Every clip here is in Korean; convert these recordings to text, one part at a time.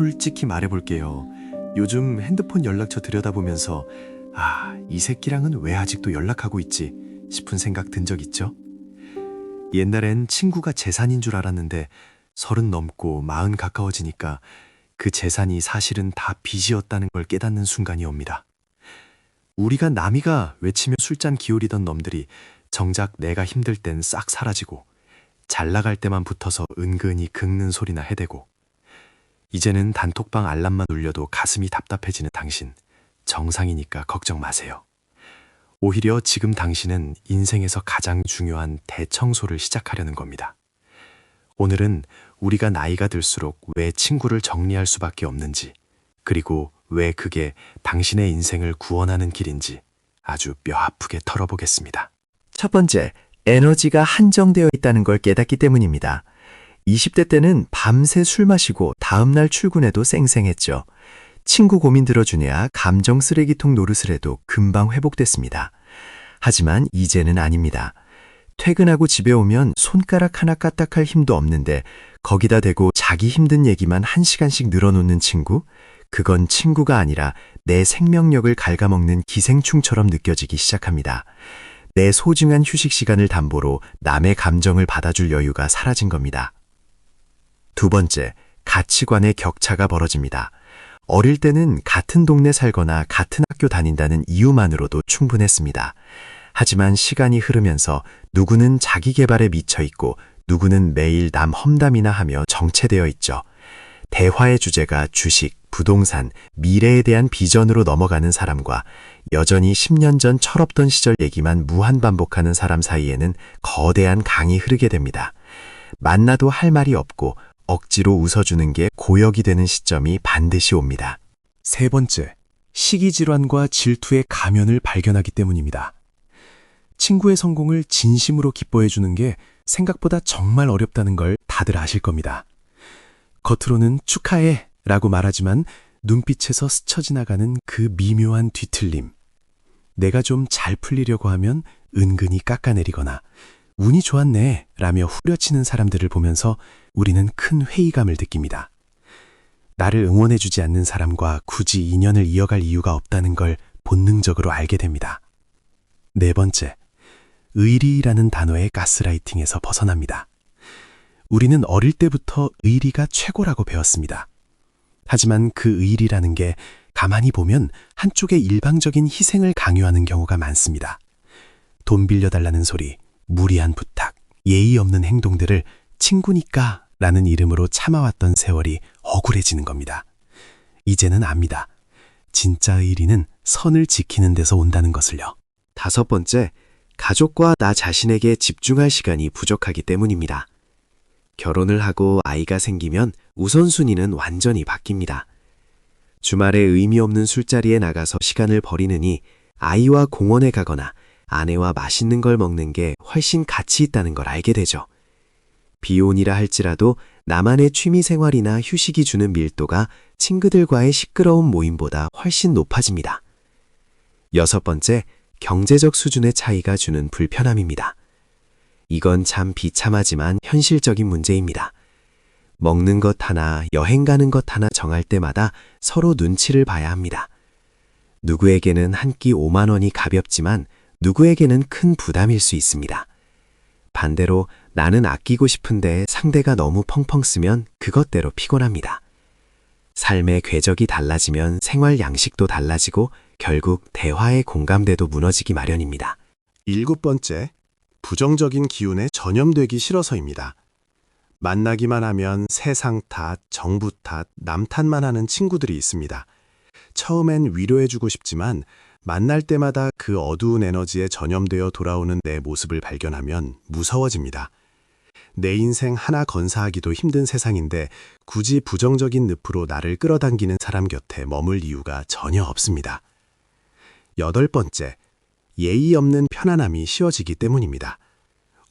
솔직히 말해볼게요. 요즘 핸드폰 연락처 들여다보면서 이 새끼랑은 왜 아직도 연락하고 있지 싶은 생각 든 적 있죠? 옛날엔 친구가 재산인 줄 알았는데 30 넘고 40 가까워지니까 그 재산이 사실은 다 빚이었다는 걸 깨닫는 순간이 옵니다. 우리가 남이가 외치며 술잔 기울이던 놈들이 정작 내가 힘들 땐 싹 사라지고 잘 나갈 때만 붙어서 은근히 긁는 소리나 해대고 이제는 단톡방 알람만 울려도 가슴이 답답해지는 당신, 정상이니까 걱정 마세요. 오히려 지금 당신은 인생에서 가장 중요한 대청소를 시작하려는 겁니다. 오늘은 우리가 나이가 들수록 왜 친구를 정리할 수밖에 없는지, 그리고 왜 그게 당신의 인생을 구원하는 길인지 아주 뼈아프게 털어보겠습니다. 첫 번째, 에너지가 한정되어 있다는 걸 깨닫기 때문입니다. 20대 때는 밤새 술 마시고 다음날 출근해도 쌩쌩했죠. 친구 고민 들어주냐 감정 쓰레기통 노릇을 해도 금방 회복됐습니다. 하지만 이제는 아닙니다. 퇴근하고 집에 오면 손가락 하나 까딱할 힘도 없는데 거기다 대고 자기 힘든 얘기만 1시간씩 늘어놓는 친구? 그건 친구가 아니라 내 생명력을 갉아먹는 기생충처럼 느껴지기 시작합니다. 내 소중한 휴식 시간을 담보로 남의 감정을 받아줄 여유가 사라진 겁니다. 두 번째, 가치관의 격차가 벌어집니다. 어릴 때는 같은 동네 살거나 같은 학교 다닌다는 이유만으로도 충분했습니다. 하지만 시간이 흐르면서 누구는 자기 개발에 미쳐 있고 누구는 매일 남 험담이나 하며 정체되어 있죠. 대화의 주제가 주식, 부동산, 미래에 대한 비전으로 넘어가는 사람과 여전히 10년 전 철없던 시절 얘기만 무한 반복하는 사람 사이에는 거대한 강이 흐르게 됩니다. 만나도 할 말이 없고 억지로 웃어주는 게 고역이 되는 시점이 반드시 옵니다. 세 번째, 시기질환과 질투의 가면을 발견하기 때문입니다. 친구의 성공을 진심으로 기뻐해주는 게 생각보다 정말 어렵다는 걸 다들 아실 겁니다. 겉으로는 축하해 라고 말하지만 눈빛에서 스쳐 지나가는 그 미묘한 뒤틀림. 내가 좀 잘 풀리려고 하면 은근히 깎아내리거나 운이 좋았네 라며 후려치는 사람들을 보면서 우리는 큰 회의감을 느낍니다. 나를 응원해주지 않는 사람과 굳이 인연을 이어갈 이유가 없다는 걸 본능적으로 알게 됩니다. 네 번째, 의리라는 단어의 가스라이팅에서 벗어납니다. 우리는 어릴 때부터 의리가 최고라고 배웠습니다. 하지만 그 의리라는 게 가만히 보면 한쪽의 일방적인 희생을 강요하는 경우가 많습니다. 돈 빌려달라는 소리, 무리한 부탁, 예의 없는 행동들을 친구니까 라는 이름으로 참아왔던 세월이 억울해지는 겁니다. 이제는 압니다. 진짜 의리는 선을 지키는 데서 온다는 것을요. 다섯 번째, 가족과 나 자신에게 집중할 시간이 부족하기 때문입니다. 결혼을 하고 아이가 생기면 우선순위는 완전히 바뀝니다. 주말에 의미 없는 술자리에 나가서 시간을 버리느니 아이와 공원에 가거나 아내와 맛있는 걸 먹는 게 훨씬 가치 있다는 걸 알게 되죠. 비혼이라 할지라도 나만의 취미생활이나 휴식이 주는 밀도가 친구들과의 시끄러운 모임보다 훨씬 높아집니다. 여섯 번째, 경제적 수준의 차이가 주는 불편함입니다. 이건 참 비참하지만 현실적인 문제입니다. 먹는 것 하나, 여행 가는 것 하나 정할 때마다 서로 눈치를 봐야 합니다. 누구에게는 한 끼 5만 원이 가볍지만 누구에게는 큰 부담일 수 있습니다. 반대로 나는 아끼고 싶은데 상대가 너무 펑펑 쓰면 그것대로 피곤합니다. 삶의 궤적이 달라지면 생활 양식도 달라지고 결국 대화의 공감대도 무너지기 마련입니다. 일곱 번째, 부정적인 기운에 전염되기 싫어서입니다. 만나기만 하면 세상 탓, 정부 탓, 남 탓만 하는 친구들이 있습니다. 처음엔 위로해주고 싶지만 만날 때마다 그 어두운 에너지에 전염되어 돌아오는 내 모습을 발견하면 무서워집니다. 내 인생 하나 건사하기도 힘든 세상인데 굳이 부정적인 늪으로 나를 끌어당기는 사람 곁에 머물 이유가 전혀 없습니다. 여덟 번째, 예의 없는 편안함이 쉬워지기 때문입니다.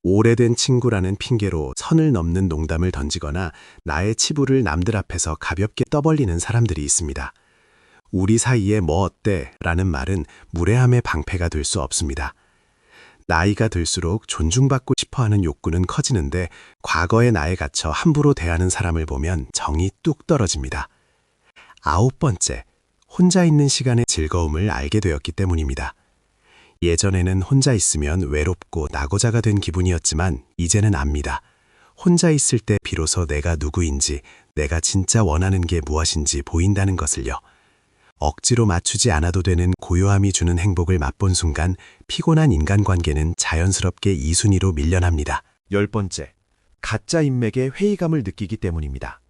오래된 친구라는 핑계로 선을 넘는 농담을 던지거나 나의 치부를 남들 앞에서 가볍게 떠벌리는 사람들이 있습니다. 우리 사이에 뭐 어때? 라는 말은 무례함의 방패가 될 수 없습니다. 나이가 들수록 존중받고 싶어하는 욕구는 커지는데 과거의 나에 갇혀 함부로 대하는 사람을 보면 정이 뚝 떨어집니다. 9번째, 혼자 있는 시간의 즐거움을 알게 되었기 때문입니다. 예전에는 혼자 있으면 외롭고 낙오자가 된 기분이었지만 이제는 압니다. 혼자 있을 때 비로소 내가 누구인지, 내가 진짜 원하는 게 무엇인지 보인다는 것을요. 억지로 맞추지 않아도 되는 고요함이 주는 행복을 맛본 순간 피곤한 인간관계는 자연스럽게 2순위로 밀려납니다. 10번째, 가짜 인맥의 회의감을 느끼기 때문입니다.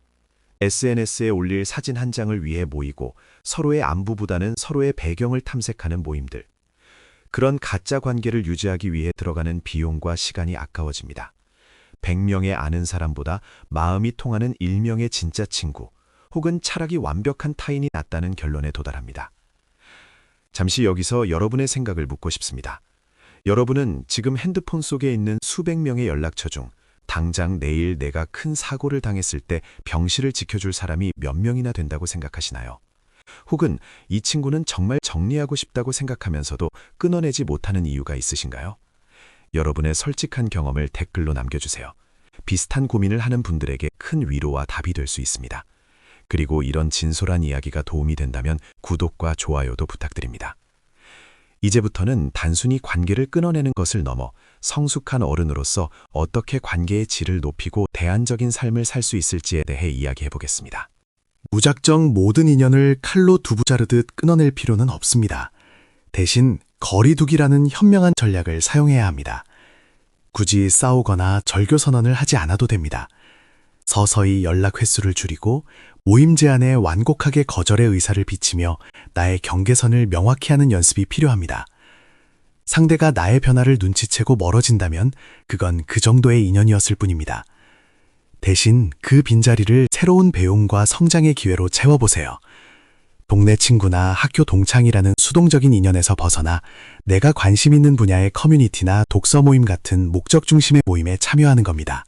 SNS에 올릴 사진 한 장을 위해 모이고 서로의 안부보다는 서로의 배경을 탐색하는 모임들. 그런 가짜 관계를 유지하기 위해 들어가는 비용과 시간이 아까워집니다. 100명의 아는 사람보다 마음이 통하는 1명의 진짜 친구, 혹은 철학이 완벽한 타인이 낫다는 결론에 도달합니다. 잠시 여기서 여러분의 생각을 묻고 싶습니다. 여러분은 지금 핸드폰 속에 있는 수백 명의 연락처 중 당장 내일 내가 큰 사고를 당했을 때 병실을 지켜줄 사람이 몇 명이나 된다고 생각하시나요? 혹은 이 친구는 정말 정리하고 싶다고 생각하면서도 끊어내지 못하는 이유가 있으신가요? 여러분의 솔직한 경험을 댓글로 남겨주세요. 비슷한 고민을 하는 분들에게 큰 위로와 답이 될 수 있습니다. 그리고 이런 진솔한 이야기가 도움이 된다면 구독과 좋아요도 부탁드립니다. 이제부터는 단순히 관계를 끊어내는 것을 넘어 성숙한 어른으로서 어떻게 관계의 질을 높이고 대안적인 삶을 살 수 있을지에 대해 이야기해 보겠습니다. 무작정 모든 인연을 칼로 두부 자르듯 끊어낼 필요는 없습니다. 대신 거리두기라는 현명한 전략을 사용해야 합니다. 굳이 싸우거나 절교 선언을 하지 않아도 됩니다. 서서히 연락 횟수를 줄이고 모임 제안에 완곡하게 거절의 의사를 비치며 나의 경계선을 명확히 하는 연습이 필요합니다. 상대가 나의 변화를 눈치채고 멀어진다면 그건 그 정도의 인연이었을 뿐입니다. 대신 그 빈자리를 새로운 배움과 성장의 기회로 채워보세요. 동네 친구나 학교 동창이라는 수동적인 인연에서 벗어나 내가 관심 있는 분야의 커뮤니티나 독서 모임 같은 목적 중심의 모임에 참여하는 겁니다.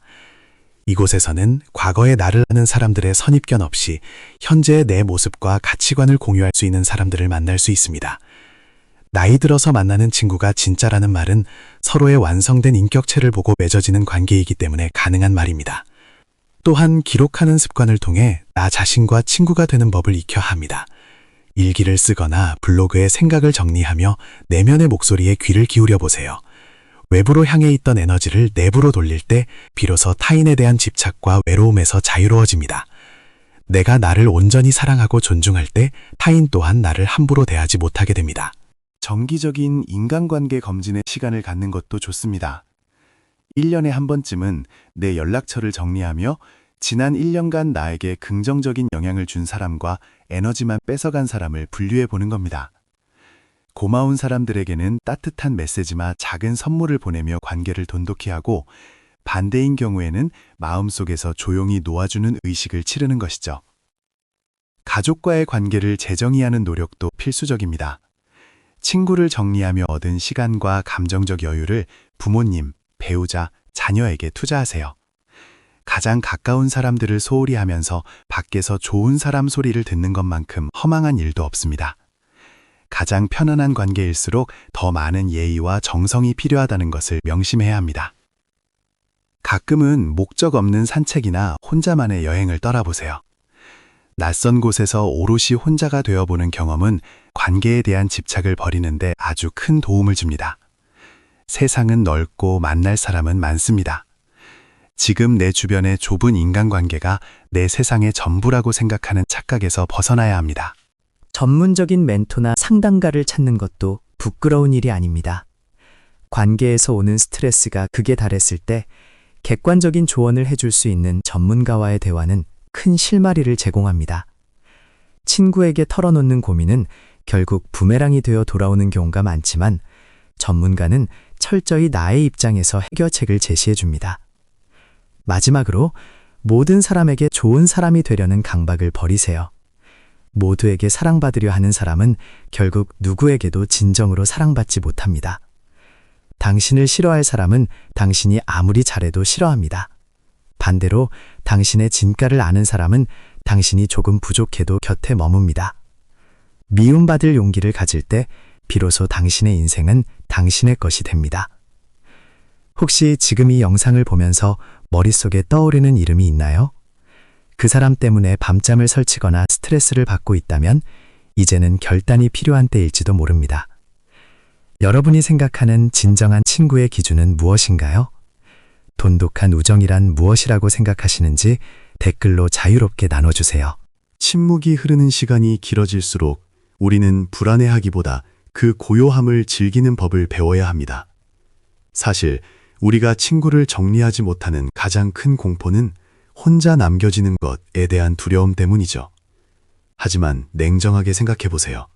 이곳에서는 과거의 나를 아는 사람들의 선입견 없이 현재의 내 모습과 가치관을 공유할 수 있는 사람들을 만날 수 있습니다. 나이 들어서 만나는 친구가 진짜라는 말은 서로의 완성된 인격체를 보고 맺어지는 관계이기 때문에 가능한 말입니다. 또한 기록하는 습관을 통해 나 자신과 친구가 되는 법을 익혀야 합니다. 일기를 쓰거나 블로그에 생각을 정리하며 내면의 목소리에 귀를 기울여 보세요. 외부로 향해 있던 에너지를 내부로 돌릴 때 비로소 타인에 대한 집착과 외로움에서 자유로워집니다. 내가 나를 온전히 사랑하고 존중할 때 타인 또한 나를 함부로 대하지 못하게 됩니다. 정기적인 인간관계 검진의 시간을 갖는 것도 좋습니다. 1년에 한 번쯤은 내 연락처를 정리하며 지난 1년간 나에게 긍정적인 영향을 준 사람과 에너지만 뺏어간 사람을 분류해 보는 겁니다. 고마운 사람들에게는 따뜻한 메시지나 작은 선물을 보내며 관계를 돈독히 하고 반대인 경우에는 마음속에서 조용히 놓아주는 의식을 치르는 것이죠. 가족과의 관계를 재정의하는 노력도 필수적입니다. 친구를 정리하며 얻은 시간과 감정적 여유를 부모님, 배우자, 자녀에게 투자하세요. 가장 가까운 사람들을 소홀히 하면서 밖에서 좋은 사람 소리를 듣는 것만큼 허망한 일도 없습니다. 가장 편안한 관계일수록 더 많은 예의와 정성이 필요하다는 것을 명심해야 합니다. 가끔은 목적 없는 산책이나 혼자만의 여행을 떠나보세요. 낯선 곳에서 오롯이 혼자가 되어보는 경험은 관계에 대한 집착을 버리는데 아주 큰 도움을 줍니다. 세상은 넓고 만날 사람은 많습니다. 지금 내 주변의 좁은 인간관계가 내 세상의 전부라고 생각하는 착각에서 벗어나야 합니다. 전문적인 멘토나 상담가를 찾는 것도 부끄러운 일이 아닙니다. 관계에서 오는 스트레스가 극에 달했을 때 객관적인 조언을 해줄 수 있는 전문가와의 대화는 큰 실마리를 제공합니다. 친구에게 털어놓는 고민은 결국 부메랑이 되어 돌아오는 경우가 많지만 전문가는 철저히 나의 입장에서 해결책을 제시해 줍니다. 마지막으로 모든 사람에게 좋은 사람이 되려는 강박을 버리세요. 모두에게 사랑받으려 하는 사람은 결국 누구에게도 진정으로 사랑받지 못합니다. 당신을 싫어할 사람은 당신이 아무리 잘해도 싫어합니다. 반대로 당신의 진가를 아는 사람은 당신이 조금 부족해도 곁에 머뭅니다. 미움받을 용기를 가질 때 비로소 당신의 인생은 당신의 것이 됩니다. 혹시 지금 이 영상을 보면서 머릿속에 떠오르는 이름이 있나요? 그 사람 때문에 밤잠을 설치거나 스트레스를 받고 있다면 이제는 결단이 필요한 때일지도 모릅니다. 여러분이 생각하는 진정한 친구의 기준은 무엇인가요? 돈독한 우정이란 무엇이라고 생각하시는지 댓글로 자유롭게 나눠주세요. 침묵이 흐르는 시간이 길어질수록 우리는 불안해하기보다 그 고요함을 즐기는 법을 배워야 합니다. 사실 우리가 친구를 정리하지 못하는 가장 큰 공포는 혼자 남겨지는 것에 대한 두려움 때문이죠. 하지만 냉정하게 생각해 보세요.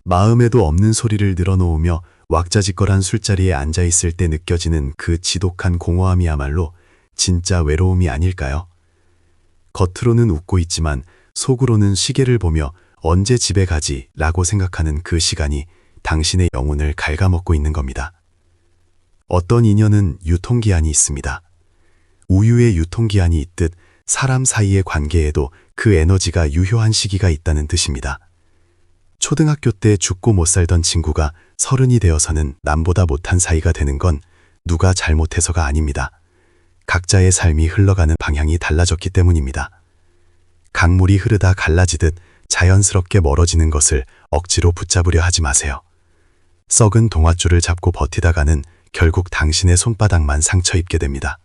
마음에도 없는 소리를 늘어놓으며 왁자지껄한 술자리에 앉아 있을 때 느껴지는 그 지독한 공허함이야말로 진짜 외로움이 아닐까요? 겉으로는 웃고 있지만 속으로는 시계를 보며 언제 집에 가지? 라고 생각하는 그 시간이 당신의 영혼을 갉아먹고 있는 겁니다. 어떤 인연은 유통기한이 있습니다. 우유의 유통기한이 있듯 사람 사이의 관계에도 그 에너지가 유효한 시기가 있다는 뜻입니다. 초등학교 때 죽고 못 살던 친구가 30이 되어서는 남보다 못한 사이가 되는 건 누가 잘못해서가 아닙니다. 각자의 삶이 흘러가는 방향이 달라졌기 때문입니다. 강물이 흐르다 갈라지듯 자연스럽게 멀어지는 것을 억지로 붙잡으려 하지 마세요. 썩은 동아줄을 잡고 버티다가는 결국 당신의 손바닥만 상처 입게 됩니다.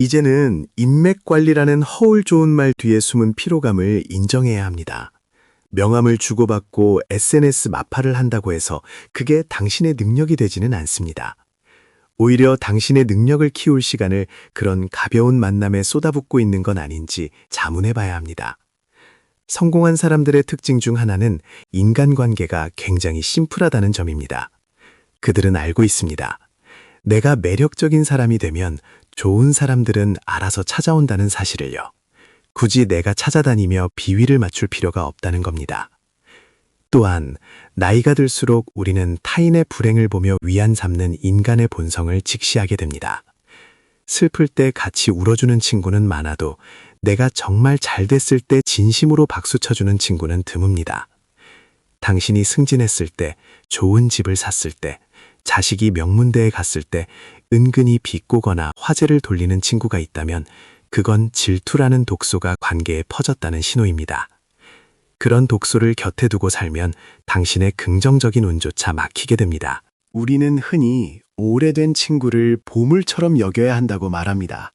이제는 인맥 관리라는 허울 좋은 말 뒤에 숨은 피로감을 인정해야 합니다. 명함을 주고받고 SNS 마팔을 한다고 해서 그게 당신의 능력이 되지는 않습니다. 오히려 당신의 능력을 키울 시간을 그런 가벼운 만남에 쏟아붓고 있는 건 아닌지 자문해 봐야 합니다. 성공한 사람들의 특징 중 하나는 인간관계가 굉장히 심플하다는 점입니다. 그들은 알고 있습니다. 내가 매력적인 사람이 되면 좋은 사람들은 알아서 찾아온다는 사실을요. 굳이 내가 찾아다니며 비위를 맞출 필요가 없다는 겁니다. 또한 나이가 들수록 우리는 타인의 불행을 보며 위안 삼는 인간의 본성을 직시하게 됩니다. 슬플 때 같이 울어주는 친구는 많아도 내가 정말 잘 됐을 때 진심으로 박수 쳐주는 친구는 드뭅니다. 당신이 승진했을 때, 좋은 집을 샀을 때, 자식이 명문대에 갔을 때 은근히 비꼬거나 화제를 돌리는 친구가 있다면 그건 질투라는 독소가 관계에 퍼졌다는 신호입니다. 그런 독소를 곁에 두고 살면 당신의 긍정적인 운조차 막히게 됩니다. 우리는 흔히 오래된 친구를 보물처럼 여겨야 한다고 말합니다.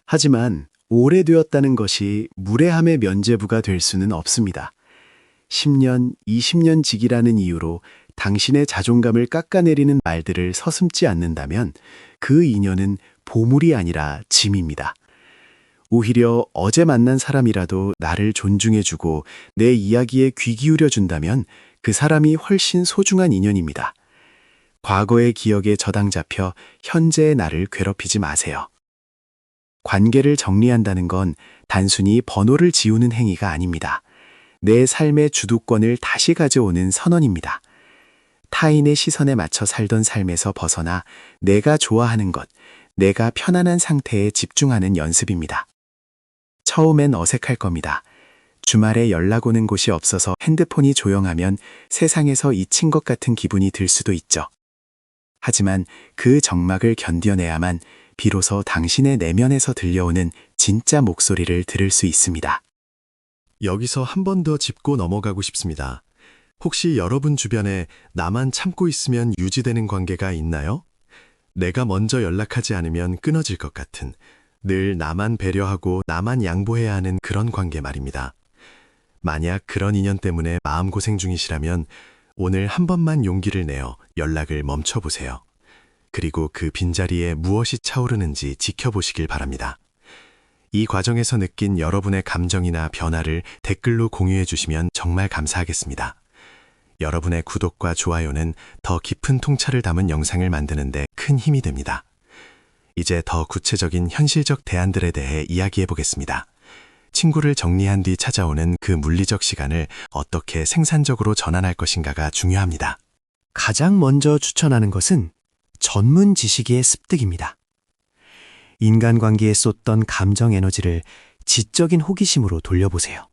하지만 오래되었다는 것이 무례함의 면죄부가 될 수는 없습니다. 10년, 20년 지기라는 이유로 당신의 자존감을 깎아내리는 말들을 서슴지 않는다면 그 인연은 보물이 아니라 짐입니다. 오히려 어제 만난 사람이라도 나를 존중해주고 내 이야기에 귀 기울여준다면 그 사람이 훨씬 소중한 인연입니다. 과거의 기억에 저당 잡혀 현재의 나를 괴롭히지 마세요. 관계를 정리한다는 건 단순히 번호를 지우는 행위가 아닙니다. 내 삶의 주도권을 다시 가져오는 선언입니다. 타인의 시선에 맞춰 살던 삶에서 벗어나 내가 좋아하는 것, 내가 편안한 상태에 집중하는 연습입니다. 처음엔 어색할 겁니다. 주말에 연락 오는 곳이 없어서 핸드폰이 조용하면 세상에서 잊힌 것 같은 기분이 들 수도 있죠. 하지만 그 적막을 견뎌내야만 비로소 당신의 내면에서 들려오는 진짜 목소리를 들을 수 있습니다. 여기서 한 번 더 짚고 넘어가고 싶습니다. 혹시 여러분 주변에 나만 참고 있으면 유지되는 관계가 있나요? 내가 먼저 연락하지 않으면 끊어질 것 같은, 늘 나만 배려하고 나만 양보해야 하는 그런 관계 말입니다. 만약 그런 인연 때문에 마음고생 중이시라면 오늘 한 번만 용기를 내어 연락을 멈춰보세요. 그리고 그 빈자리에 무엇이 차오르는지 지켜보시길 바랍니다. 이 과정에서 느낀 여러분의 감정이나 변화를 댓글로 공유해 주시면 정말 감사하겠습니다. 여러분의 구독과 좋아요는 더 깊은 통찰을 담은 영상을 만드는 데 큰 힘이 됩니다. 이제 더 구체적인 현실적 대안들에 대해 이야기해 보겠습니다. 친구를 정리한 뒤 찾아오는 그 물리적 시간을 어떻게 생산적으로 전환할 것인가가 중요합니다. 가장 먼저 추천하는 것은 전문 지식의 습득입니다. 인간관계에 쏟던 감정 에너지를 지적인 호기심으로 돌려보세요.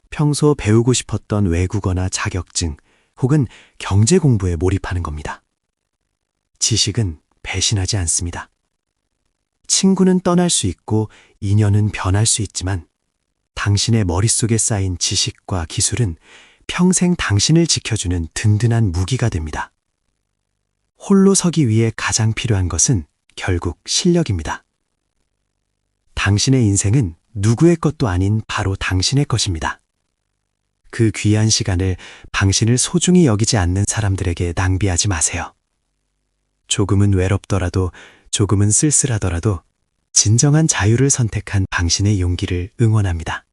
평소 배우고 싶었던 외국어나 자격증 혹은 경제 공부에 몰입하는 겁니다. 지식은 배신하지 않습니다. 친구는 떠날 수 있고 인연은 변할 수 있지만 당신의 머릿속에 쌓인 지식과 기술은 평생 당신을 지켜주는 든든한 무기가 됩니다. 홀로 서기 위해 가장 필요한 것은 결국 실력입니다. 당신의 인생은 누구의 것도 아닌 바로 당신의 것입니다. 그 귀한 시간을 당신을 소중히 여기지 않는 사람들에게 낭비하지 마세요. 조금은 외롭더라도, 조금은 쓸쓸하더라도 진정한 자유를 선택한 당신의 용기를 응원합니다.